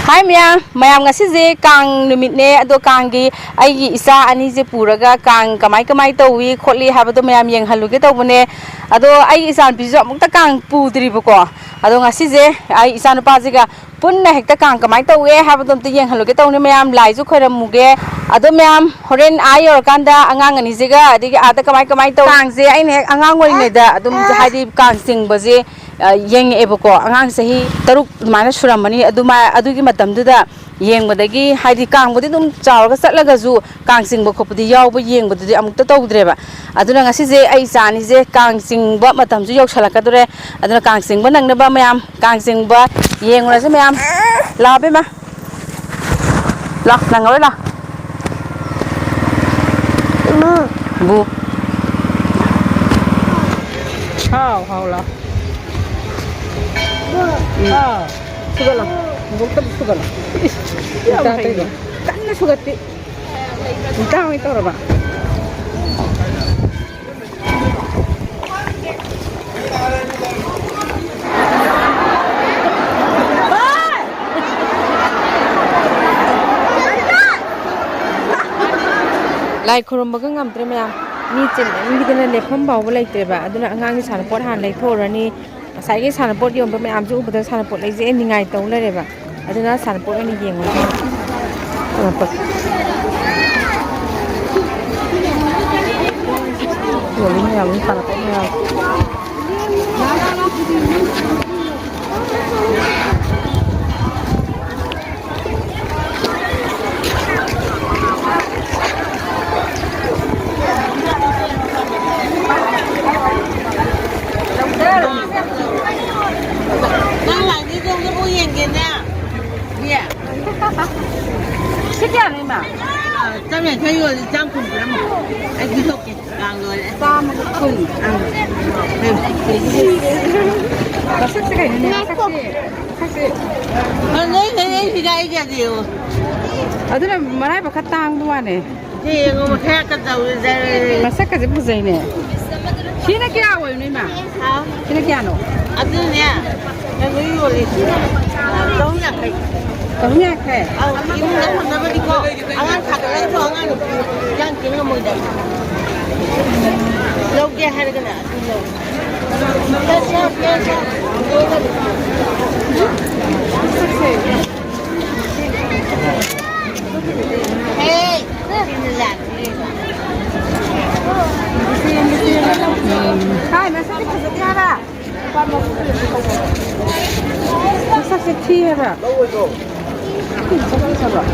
Hai Mayam ngasi je Kang numit ne ado Kanggi aigi isa ani je puraga Kang kamai tawi khotli habado Mayam yeng haluge tawbone ado ai isa bijo amukta Kang pudri bako ado ngasi je ai isa nupa jiga punna hekta Kang kamai tawe habado te yeng haluge tawne Mayam laiju khoramuge ado Mayam horen ayor kanda angang ani jiga adigi ada kamai taw Kang je ai ne angang oi ne da adum haidi Kang sing baje yeng ebako angang sahi taruk mana suramani aduma adugi matamduda yengbadagi haidi Kangbudi dum chawrga satlagazu Kang singba khopudi yawba yengbadudi amukta tawdreba aduna ngasi je ai chani je Kang singba matamju yoksalakadure aduna Kang singba nangnaba Mayam Kang singba yengra je Mayam la be ma la nangroi la bu how la sudah lah, bukan sudah lah. Kita itu, kan sudah ti. Kita itu apa? Lai korum bagai ngam terima ya. Ni kita nak lepam bawa lagi terima. Aduna angang ni sana pot han lagi thorani. Saya ini sana pot yang bermain amju betul sana pot lagi je ni ngai tahu lah deh pak. Ada nak sana pot ini yang mana? Sana pot. Boleh ni awak sana pot ni awak. Sekian ni mah. Tapi saya juga campur lama. Aku sok ke Yenglure. Sama pun. Masak sekali ni. Masak. Ini tidak ada dia. Aduh, mana pakai tang dua ni? Ni ngomong saya kata udah. Masak kerja pusing ni. Sini kira awal ni mah. Sini kira no. Aduh ni. Yenglure. Tahu tak? Taunya ke? Ini nak apa di kau? Angan kata lagi tu angan yang kini kamu dah. Log dia hari kena. Biasa. Hey, ini lah. Hai, masih di mana? Masih di mana? Sabar.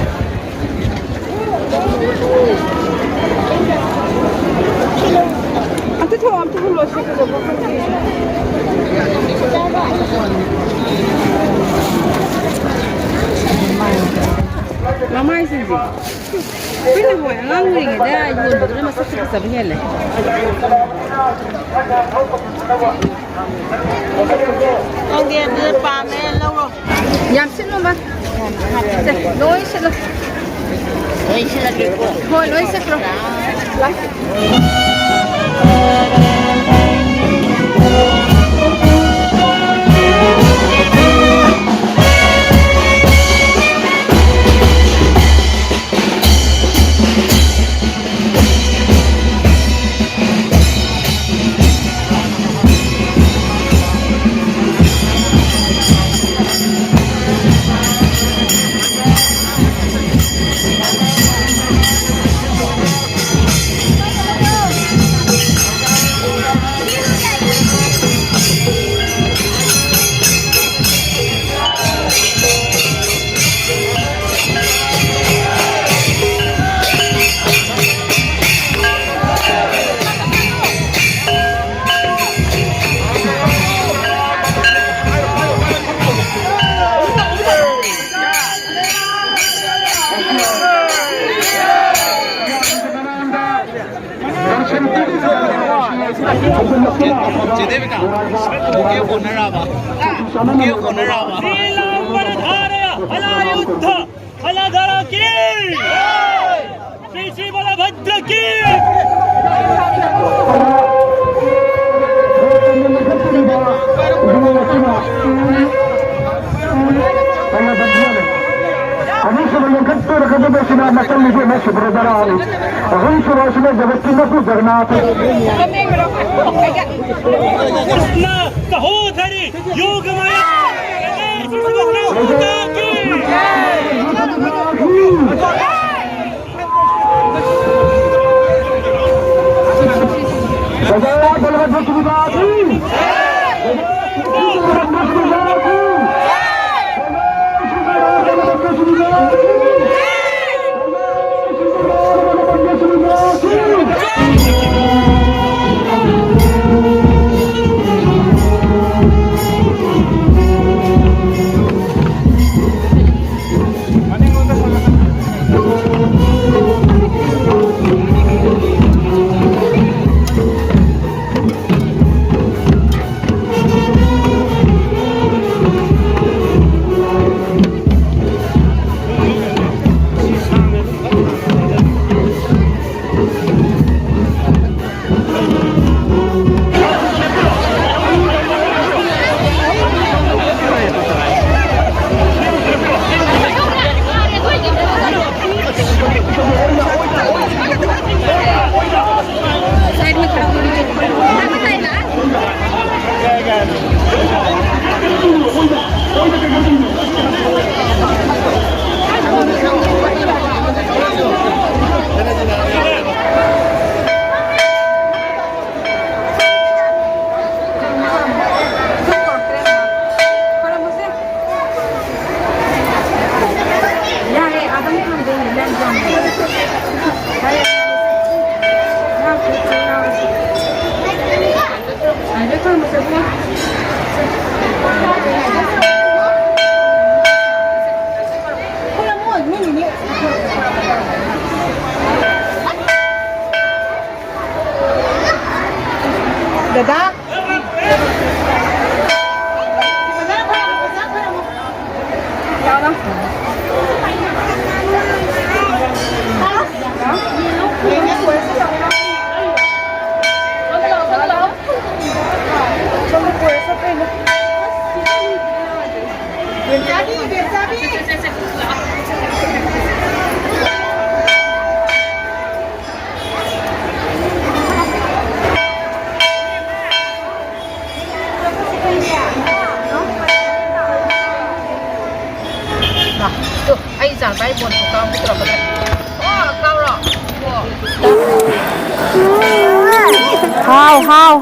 Antu tu belum siapa tu Mama ini sih. Pilih boleh, orang ni ada jual betul masuk ke sabnya le. Orang dia pamer lalu. Yang sini mah. Loi sila. Loi sila kiko. Hoi loi sila.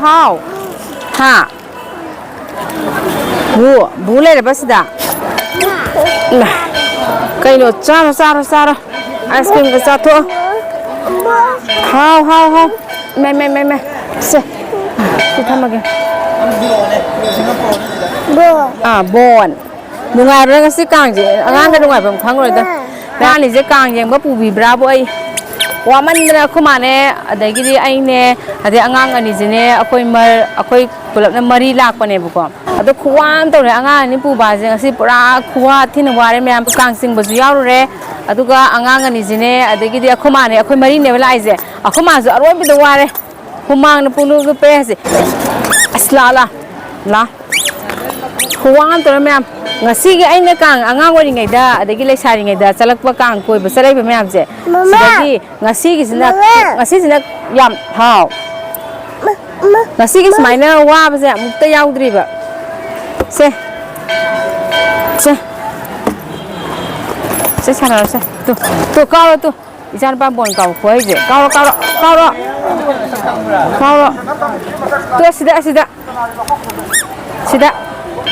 How? Ha. Bu le ba sida. Kai no chara. Ice cream ka to. How. Me. Se. Ki thamage. Bon. Nungai ra nga si kang je. Angang ka nungai bam khang roi da. Na ni je kang yeng ba pu bi bra bo ai. Wa man na khuma ne adagi di ai ne ade angang ani je ne akoi pulap na mari lak pa ne bu ko. Ado khuwan to ne angang ni pu ba je ngasi pura khuwa thin wa re myam kang sing ba ju yaw re aduga angang ani je ne adagi di khuma ne akoi mari ne lai je akhuma ju aroi bi do wa re humang na punu ju pe je asla la khuwan to ne myam ngasi gi ai ne kang angang wari ngai da adagi le sari ngai da chalak pa kang koi ba sarai ba myam je sidagi ngasi gi sina yam hao ngasi gi smaina wa ba je mukta yaudri ba se sana se tu kau tu isan pa bon kau khoi je kau tu sida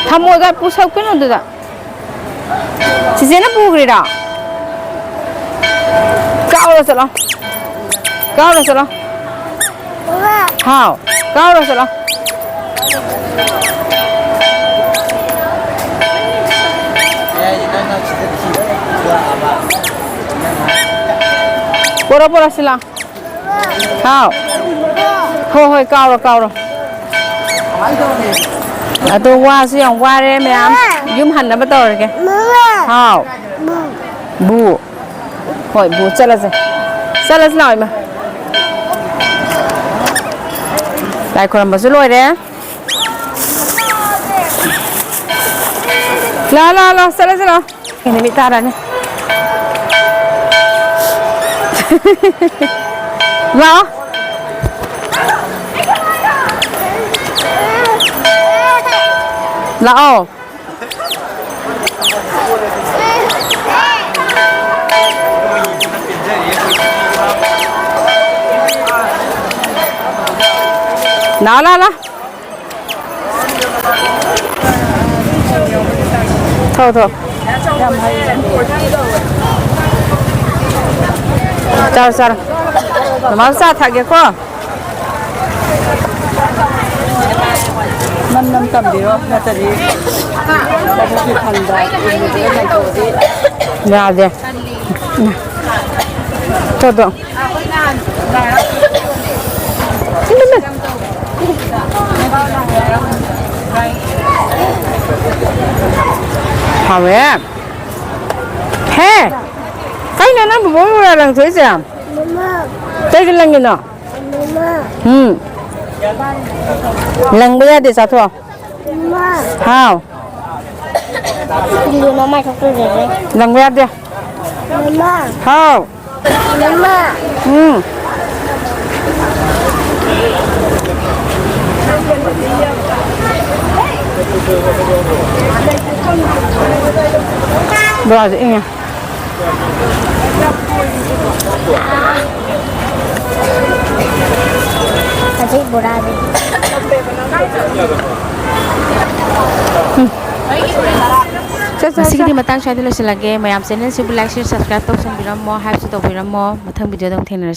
thamo ga pusau ke no du da sije na pugri da kau ra sala hao kau ra sala Pura sila. Hao. Hoi kau ra. Ado wa su yang wa re myam. Yum han na ba to ke. Hao. Bu. Hoi bu chala se. Chala sloi ma. Lai khoram ba su loi re. La chala. Ini mi ta ra ne. เหรอแล้วnào la la thôi thôi chào chào nó sao thằng kia quá năm tầm đi đó là tầm đi nhà đi thôi thôi hào em he cái này nó bố ra lần thứ gì à đây cái lần gì nọ lần bây giờ thì sao thôi hào nó mày không tôi rồi lần bây giờ đi hào rồi gì nhỉ Adik bola đi. Masih matang saya dulu selagi mayam channel si like share subscribe tok san biram mo hype to biram mo mathang video dong thena